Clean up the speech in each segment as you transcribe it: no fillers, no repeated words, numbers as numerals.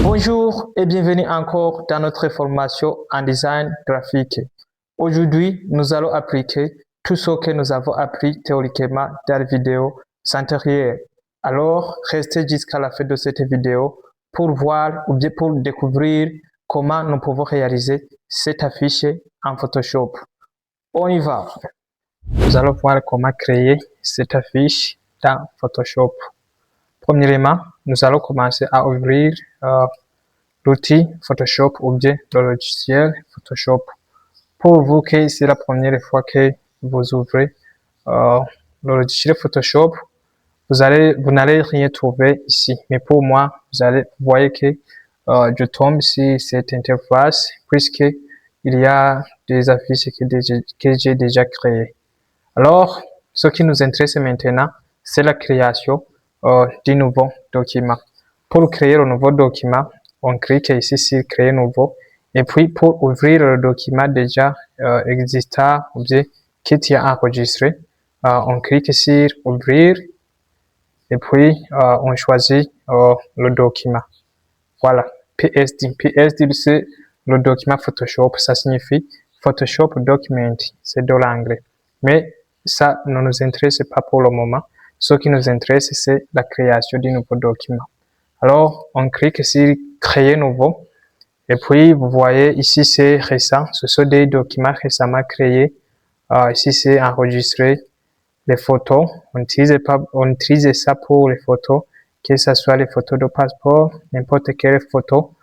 Bonjour et bienvenue encore dans notre formation en design graphique. Aujourd'hui, nous allons appliquer tout ce que nous avons appris théoriquement dans la vidéo antérieure. Alors, restez jusqu'à la fin de cette vidéo pour voir ou bien pour découvrir comment nous pouvons réaliser cette affiche en Photoshop. On y va. Nous allons voir comment créer cette affiche dans Photoshop. Premièrement, nous allons commencer à ouvrir l'outil Photoshop ou bien le logiciel Photoshop. Pour vous que c'est la première fois que vous ouvrez le logiciel Photoshop, vous n'allez rien trouver ici. Mais pour moi, vous voyez que je tombe sur cette interface puisque il y a des affiches que j'ai déjà créées. Alors, ce qui nous intéresse maintenant, c'est la création du nouveau document. Pour créer un nouveau document, on clique ici sur créer nouveau. Et puis, pour ouvrir le document déjà existant ou bien qui est enregistré, on clique sur ouvrir. Et puis, on choisit le document. Voilà, PSD. PSD, c'est le document Photoshop. Ça signifie Photoshop Document. C'est de l'anglais. Mais ça ne nous intéresse pas pour le moment. Ce qui nous intéresse, c'est la création du nouveau document. Alors, on clique sur créer nouveau. Et puis, vous voyez, ici, c'est récent. Ce sont des documents récemment créés. Ici, c'est enregistré les photos. On utilise ça pour les photos, que ce soit les photos de passeport, n'importe quelle photo,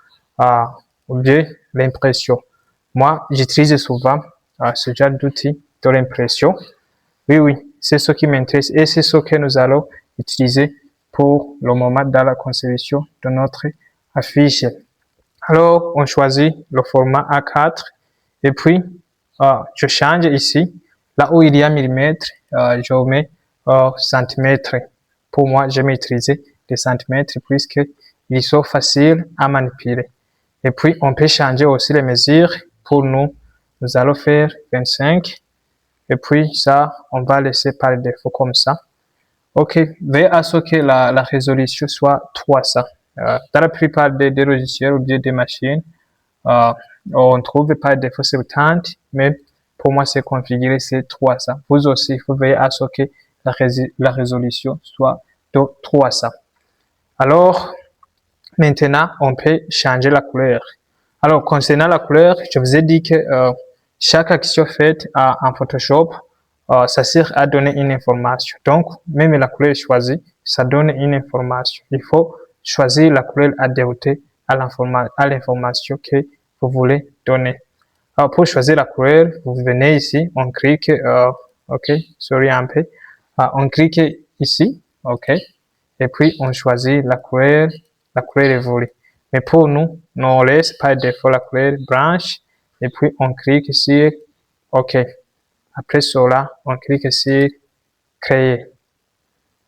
ou bien l'impression. Moi, j'utilise souvent ce genre d'outil de l'impression. Oui, c'est ce qui m'intéresse et c'est ce que nous allons utiliser pour le moment dans la conception de notre affiche. Alors, on choisit le format A4 et puis je change ici. Là où il y a millimètres, je mets centimètres. Pour moi, je vais utiliser les centimètres puisqu'ils sont faciles à manipuler. Et puis, on peut changer aussi les mesures. Pour nous allons faire 25. Et puis, ça, on va laisser par défaut comme ça. OK, veillez à ce que la résolution soit 300. Dans la plupart des logiciels ou des machines, on trouve par défaut 70, mais pour moi, c'est configuré, c'est 300. Vous aussi, il faut veiller à ce que la résolution soit de 300. Alors, maintenant, on peut changer la couleur. Alors, concernant la couleur, je vous ai dit que chaque action faite en Photoshop, ça sert à donner une information. Donc, même la couleur choisie, ça donne une information. Il faut choisir la couleur adaptée à l'information que vous voulez donner. Alors, pour choisir la couleur, vous venez ici, on clique, OK, sorry un peu. On clique ici, OK, et puis on choisit la couleur évolue. Mais pour nous, on laisse par défaut la couleur blanche, et puis on clique sur OK. Après cela, on clique sur créer.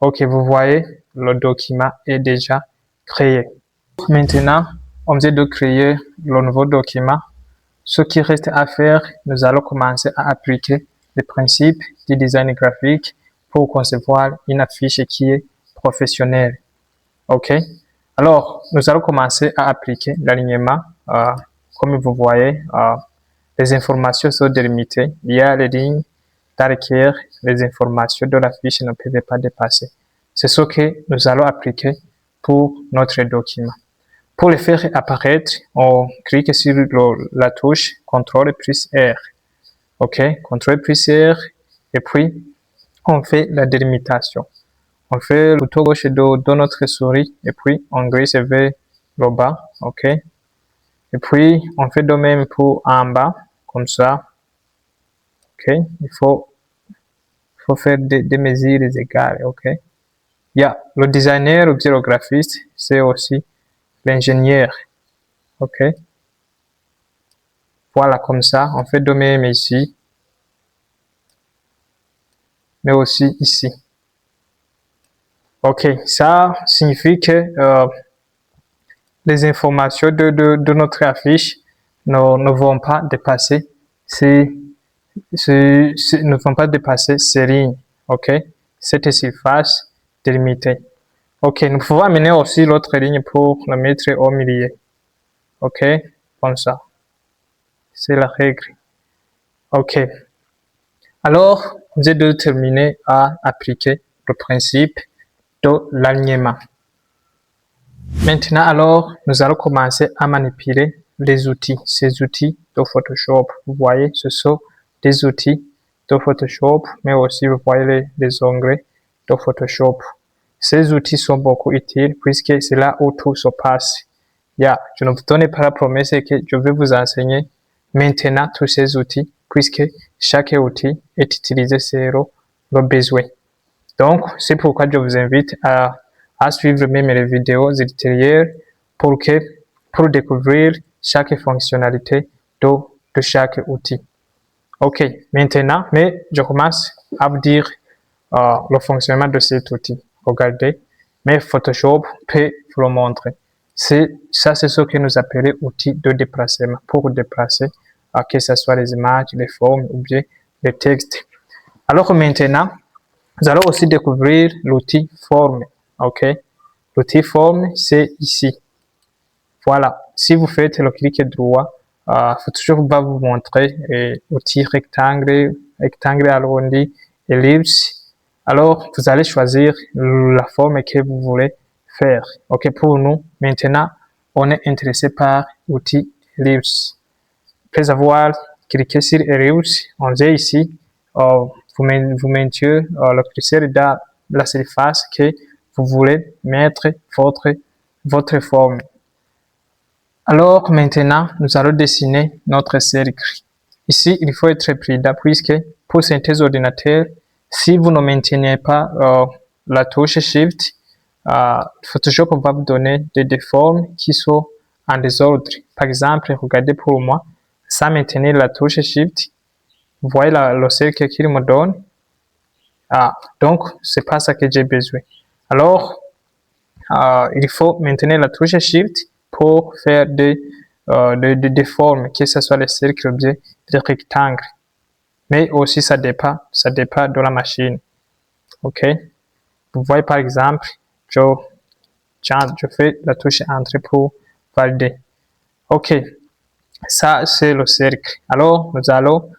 OK, vous voyez, le document est déjà créé. Maintenant, on vient de créer le nouveau document. Ce qui reste à faire, nous allons commencer à appliquer les principes du design graphique pour concevoir une affiche qui est professionnelle. OK? Alors, nous allons commencer à appliquer l'alignement. Comme vous voyez, les informations sont délimitées. Il y a les lignes dans lesquelles les informations de la fiche ne peuvent pas dépasser. C'est ce que nous allons appliquer pour notre document. Pour le faire apparaître, on clique sur la touche CTRL plus R. OK, CTRL plus R, et puis on fait la délimitation. On fait le bouton gauche de notre souris, et puis on glisse vers le bas. OK. Et puis, on fait de même pour en bas, comme ça. OK. Il faut faire des mesures égales. OK. Il y a le designer ou le graphiste, c'est aussi l'ingénieur. OK. Voilà, comme ça. On fait de même ici. Mais aussi ici. OK. Ça signifie que les informations de notre affiche ne vont pas dépasser ne vont pas dépasser ces lignes. OK. Cette surface délimitée. OK. Nous pouvons amener aussi l'autre ligne pour la mettre au milieu. ok, comme ça. C'est la règle. Ok. Alors, vous êtes déterminé à appliquer le principe de l'alignement. Maintenant, alors, nous allons commencer à manipuler les outils, ces outils de Photoshop. Vous voyez, ce sont des outils de Photoshop, mais aussi vous voyez les onglets de Photoshop. Ces outils sont beaucoup utiles puisque c'est là où tout se passe. Je ne vous donne pas la promesse que je vais vous enseigner maintenant tous ces outils puisque chaque outil est utilisé selon le besoin. Donc, c'est pourquoi je vous invite à suivre même les vidéos ultérieures pour découvrir chaque fonctionnalité de chaque outil. Ok, maintenant, mais je commence à vous dire le fonctionnement de cet outil. Regardez, mais Photoshop peut vous le montrer. C'est ce que nous appelons outil de déplacement pour déplacer, que ce soit les images, les formes ou bien les textes. Alors maintenant, nous allons aussi découvrir l'outil forme. Ok, l'outil forme, c'est ici. Voilà, si vous faites le clic droit, Photoshop va vous montrer outil rectangle, rectangle arrondi, ellipse. Alors, vous allez choisir la forme que vous voulez faire. Ok, pour nous, maintenant, on est intéressé par outil ellipse. Après avoir cliqué sur ellipse, on vient ici, vous mettez le curseur dans la surface que vous voulez mettre votre forme. Alors maintenant, nous allons dessiner notre cercle. Ici, il faut être prudent puisque pour certains ordinateurs, si vous ne maintenez pas la touche Shift, Photoshop va vous donner des formes qui sont en désordre. Par exemple, regardez pour moi, sans maintenir la touche Shift, vous voyez le cercle qu'il me donne. Donc, c'est pas ça que j'ai besoin. Alors, il faut maintenir la touche Shift pour faire des formes, que ce soit les cercles ou bien des rectangles. Mais aussi, ça dépend de la machine. Ok? Vous voyez par exemple, je fais la touche Entrée pour valider. Ok, ça c'est le cercle. Alors, nous allons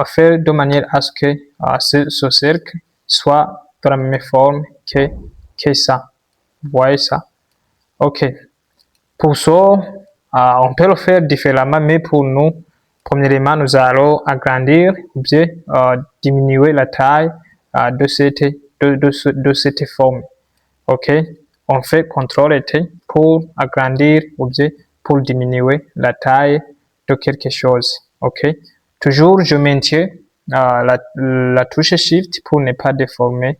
faire de manière à ce que ce cercle soit de la même forme que ça. Vous voyez ça? Ok. Pour ça, on peut le faire différemment, mais pour nous, premièrement, nous allons agrandir ou bien diminuer la taille de cette forme. Ok? On fait CTRL-T pour agrandir ou bien pour diminuer la taille de quelque chose. Ok? Toujours, je maintiens la touche Shift pour ne pas déformer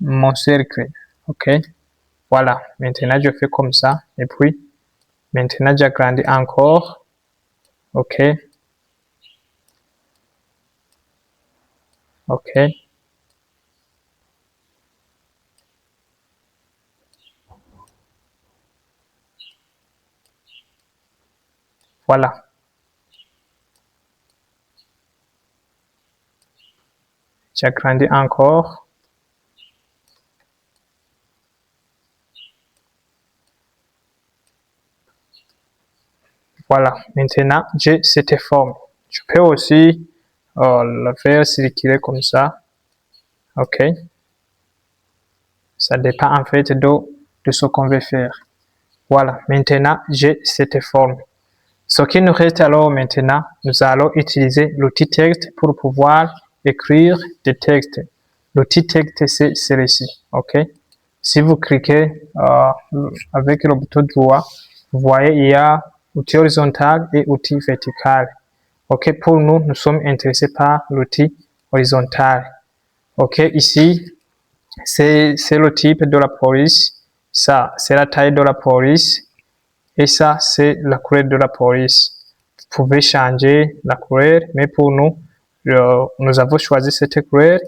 mon cercle. Ok? Voilà, maintenant je fais comme ça, et puis maintenant j'agrandis encore. Ok, ok, voilà, j'agrandis encore. Voilà, maintenant j'ai cette forme. Je peux aussi la faire circuler comme ça. Ok, ça dépend en fait de ce qu'on veut faire. Voilà, maintenant j'ai cette forme. Ce qui nous reste alors maintenant, nous allons utiliser l'outil texte pour pouvoir écrire des textes. L'outil texte, c'est celui-ci. Ok. Si vous cliquez avec le bouton droit, vous voyez il y a outil horizontal et outil vertical. Ok. Pour nous, nous sommes intéressés par l'outil horizontal. Ok. Ici, c'est le type de la police. Ça, c'est la taille de la police. Et ça, c'est la couleur de la police. Vous pouvez changer la couleur, mais pour nous, nous avons choisi cette couleur.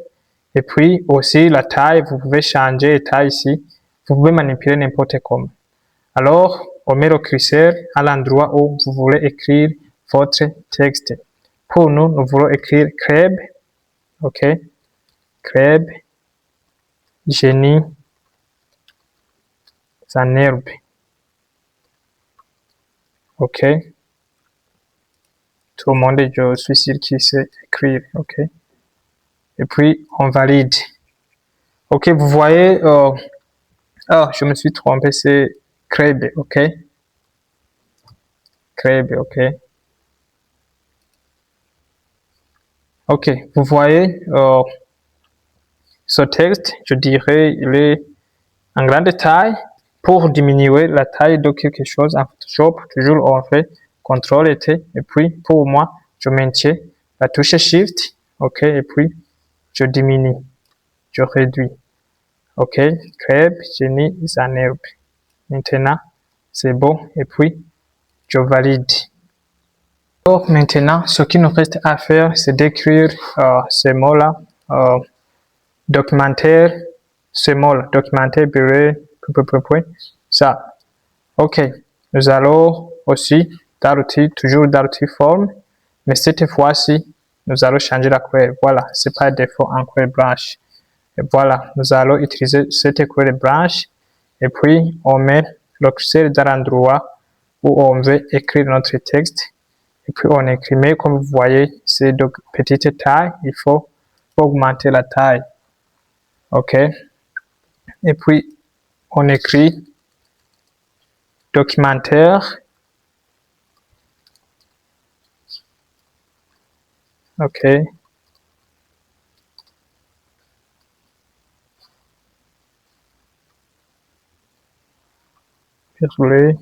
Et puis aussi la taille, vous pouvez changer la taille ici. Vous pouvez manipuler n'importe comment. Alors, on met le curseur à l'endroit où vous voulez écrire votre texte. Pour nous, nous voulons écrire crêpe. Ok. Crêpe. Génie. En herbe. OK. Tout le monde, je suis sûr qu'il sait écrire. OK. Et puis, on valide. OK, vous voyez, je me suis trompé, c'est Krebe. OK. Krebe, OK. OK, vous voyez, ce texte, je dirais, il est en grande taille. Pour diminuer la taille de quelque chose en Photoshop, toujours on fait CTRL et T. Et puis, pour moi, je maintiens la touche Shift. OK, et puis, je diminue, je réduis. OK, crêpe, génie, Zanerbe. Maintenant, c'est bon. Et puis, je valide. Donc, maintenant, ce qu'il nous reste à faire, c'est d'écrire ces mots-là. Documentaire, ces mots-là. Documentaire, ça. OK. Nous allons aussi dans l'outil, toujours dans l'outil forme. Mais cette fois-ci, nous allons changer la couleur. Voilà, c'est par défaut en couleur blanche. Et voilà, nous allons utiliser cette couleur blanche. Et puis, on met le curseur dans l'endroit où on veut écrire notre texte. Et puis, on écrit. Mais comme vous voyez, c'est de petite taille. Il faut augmenter la taille. OK. Et puis, on écrit documentaire. OK. Virgule.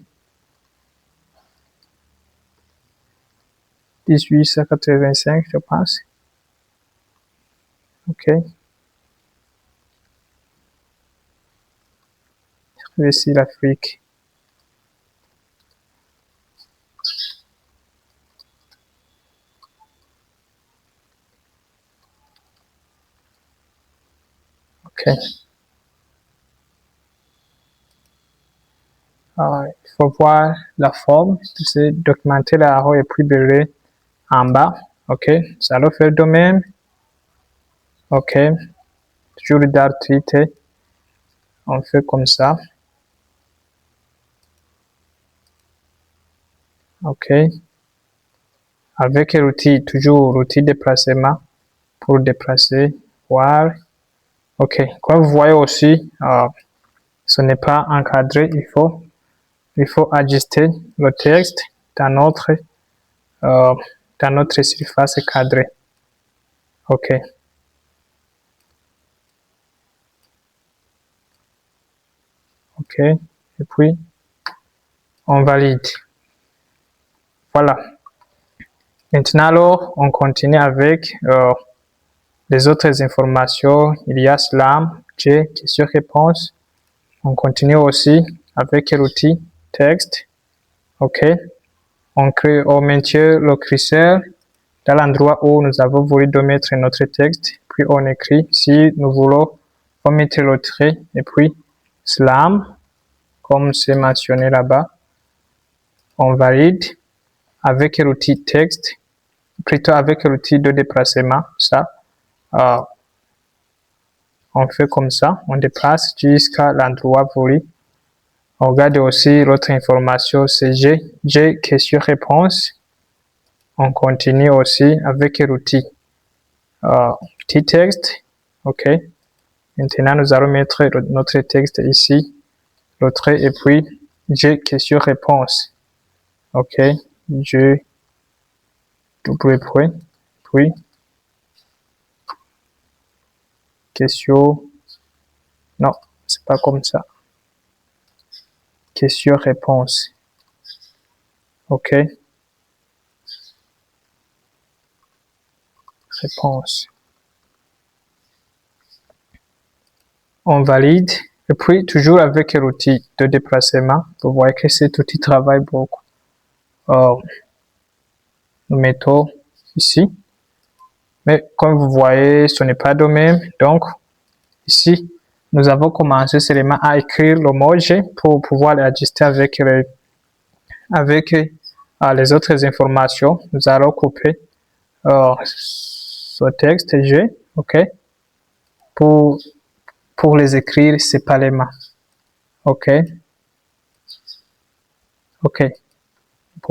1885, je pense. OK. Ici, l'Afrique. OK. Il faut voir la forme de ce documentaire-là et puis belé en bas. OK. Ça allons faire de même. OK. Toujours d'artiste. On fait comme ça. OK. Avec l'outil, toujours l'outil déplacement pour déplacer, voir. OK. Comme vous voyez aussi, ce n'est pas encadré. Il faut ajuster le texte dans notre surface cadrée. OK. OK. Et puis, on valide. Voilà. Maintenant, alors, on continue avec les autres informations. Il y a SLAM, J, question-réponse. On continue aussi avec l'outil texte. OK. On maintient le curseur dans l'endroit où nous avons voulu de mettre notre texte. Puis on écrit si nous voulons omettre le trait. Et puis, SLAM, comme c'est mentionné là-bas. On valide avec l'outil texte, plutôt avec l'outil de déplacement. Ça, on fait comme ça. On déplace jusqu'à l'endroit voulu. On regarde aussi l'autre information, c'est G, question-réponse. On continue aussi avec l'outil petit texte. OK. Maintenant, nous allons mettre notre texte ici, le trait, et puis G, question-réponse. OK. G, double point, puis question. Non, c'est pas comme ça. Question-réponse. OK. Réponse. On valide. Et puis, toujours avec l'outil de déplacement, vous voyez que cet outil travaille beaucoup. Nous mettons ici. Mais comme vous voyez, ce n'est pas de même. Donc, ici, nous avons commencé seulement à écrire le mot G pour pouvoir l'ajuster avec les autres informations. Nous allons couper ce texte G, OK, pour les écrire séparément. OK. OK.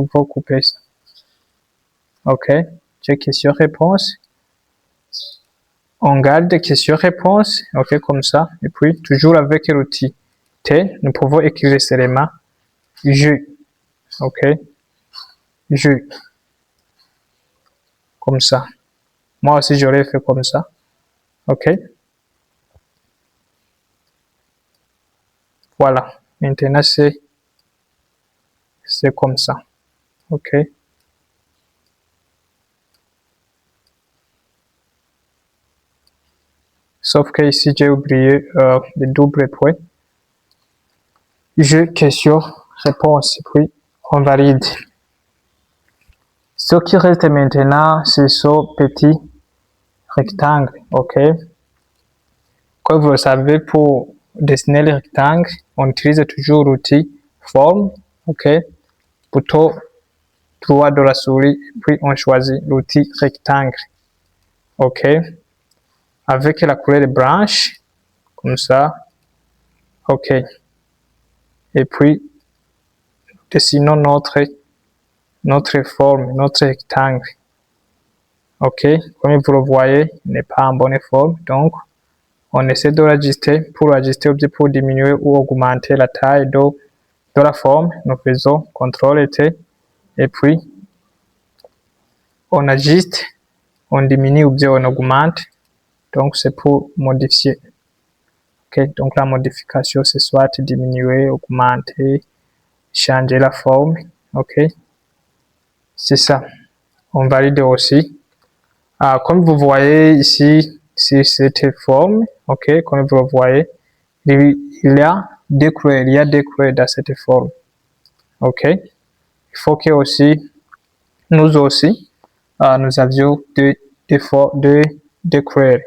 pouvons couper ça. OK. J'ai question-réponse. On garde question-réponse. OK, comme ça. Et puis, toujours avec l'outil T, nous pouvons écrire seulement je. OK. Je. Comme ça. Moi aussi, j'aurais fait comme ça. OK. Voilà. Maintenant, c'est comme ça. OK. Sauf que ici, j'ai oublié le double point. Je, question, réponse. Puis, on valide. Ce qui reste maintenant, c'est ce petit rectangle. OK. Comme vous le savez, pour dessiner le rectangle, on utilise toujours l'outil forme. OK. Bouton droit de la souris, puis on choisit l'outil rectangle. OK. Avec la couleur blanche, comme ça. OK. Et puis, dessinons notre forme, notre rectangle. OK. Comme vous le voyez, il n'est pas en bonne forme. Donc, on essaie de l'ajuster. Pour l'ajuster, pour diminuer ou augmenter la taille de la forme, nous faisons CTRL-T. Et puis, on ajuste, on diminue ou bien on augmente. Donc, c'est pour modifier. OK. Donc, la modification, c'est soit diminuer, augmenter, changer la forme. OK. C'est ça. On valide aussi. Comme vous voyez ici, sur cette forme, OK, comme vous le voyez, il y a deux couleurs dans cette forme. OK. Il faut que aussi, nous aussi, nous avions deux couleurs.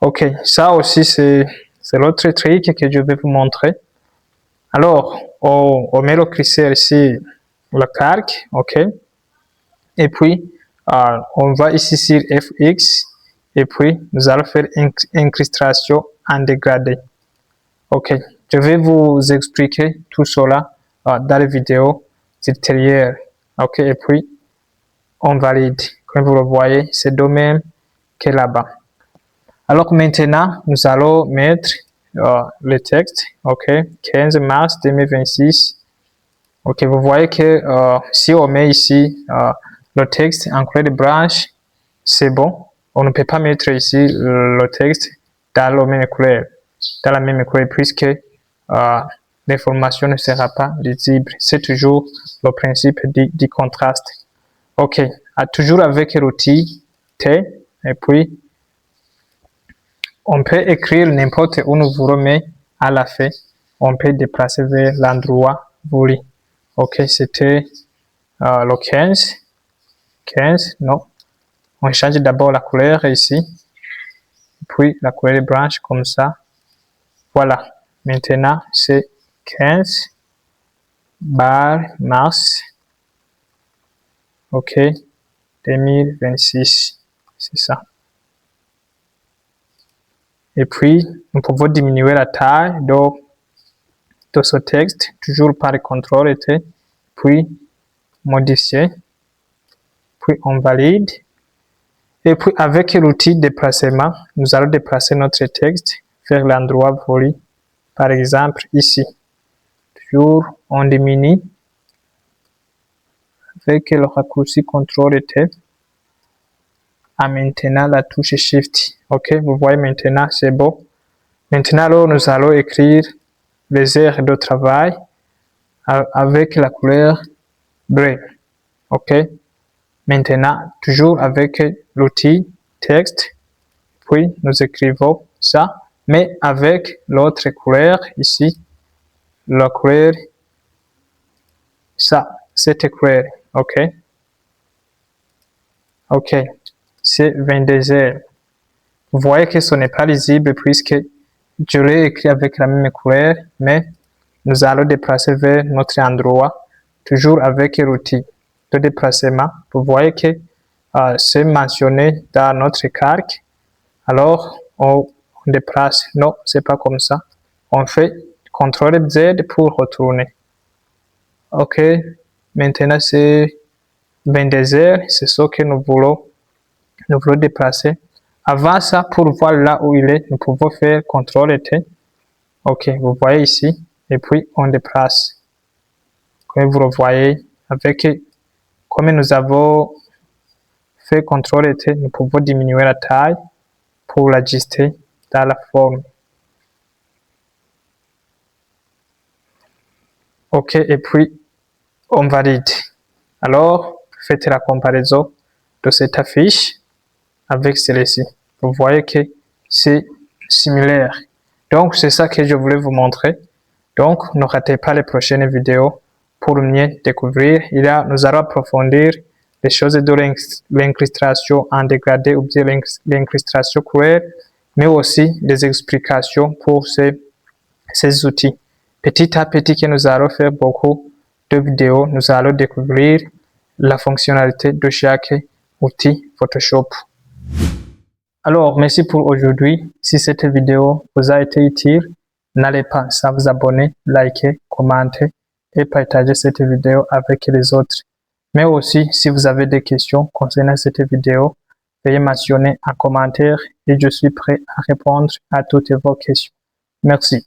OK. Ça aussi, c'est l'autre truc que je vais vous montrer. Alors, on met le curseur ici, le calque. OK. Et puis, on va ici sur FX et puis nous allons faire une incrustation en dégradé. OK, je vais vous expliquer tout cela dans les vidéos ultérieures. OK, et puis on valide. Comme vous le voyez, c'est de même que là-bas. Alors maintenant, nous allons mettre le texte. OK, 15 mars 2026. OK, vous voyez que si on met ici le texte en couleur de blanche, c'est bon. On ne peut pas mettre ici le texte dans la même couleur, puisque l'information ne sera pas lisible. C'est toujours le principe du contraste. OK, toujours avec l'outil T, et puis on peut écrire n'importe où nous voulons, mais à la fin, on peut déplacer vers l'endroit voulu. OK, c'était le 15. 15, non. On change d'abord la couleur ici. Puis la couleur blanche comme ça. Voilà. Maintenant, c'est 15 mars. OK. 2026. C'est ça. Et puis, nous pouvons diminuer la taille de ce texte, toujours par CTRL-T, puis modifier, puis on valide. Et puis, avec l'outil déplacement, nous allons déplacer notre texte vers l'endroit voulu. Par exemple, ici. Toujours, on diminue avec le raccourci CTRL-T. En maintenant la touche Shift. OK, vous voyez maintenant, c'est bon. Maintenant, alors, nous allons écrire les heures de travail avec la couleur bleue. OK. Maintenant, toujours avec l'outil texte, puis nous écrivons ça, mais avec l'autre couleur ici, la couleur, ça, cette couleur. OK. OK. C'est 22 heures. Vous voyez que ce n'est pas lisible puisque je l'ai écrit avec la même couleur, mais nous allons déplacer vers notre endroit, toujours avec l'outil de déplacement. Vous voyez que c'est mentionné dans notre calque. Alors, on déplace. Non, c'est pas comme ça. On fait CTRL Z pour retourner. OK. maintenant c'est 22 heures, c'est ce que nous voulons déplacer. Avant ça, pour voir là où il est, nous pouvons faire CTRL-T. Ok, vous voyez ici, et puis on déplace. Comme vous le voyez, comme nous avons fait CTRL-T, nous pouvons diminuer la taille pour l'ajuster dans la forme. Ok, et puis on valide. Alors, faites la comparaison de cette affiche avec celle-ci. Vous voyez que c'est similaire. Donc, c'est ça que je voulais vous montrer. Donc, ne ratez pas les prochaines vidéos pour mieux découvrir. Nous allons approfondir les choses de l'incrustation en dégradé ou bien l'incrustation couleur, mais aussi des explications pour ces outils. Petit à petit que nous allons faire beaucoup de vidéos, nous allons découvrir la fonctionnalité de chaque outil Photoshop. Alors, merci pour aujourd'hui. Si cette vidéo vous a été utile, n'allez pas à vous abonner, liker, commenter et partager cette vidéo avec les autres. Mais aussi, si vous avez des questions concernant cette vidéo, veuillez mentionner en commentaire et je suis prêt à répondre à toutes vos questions. Merci.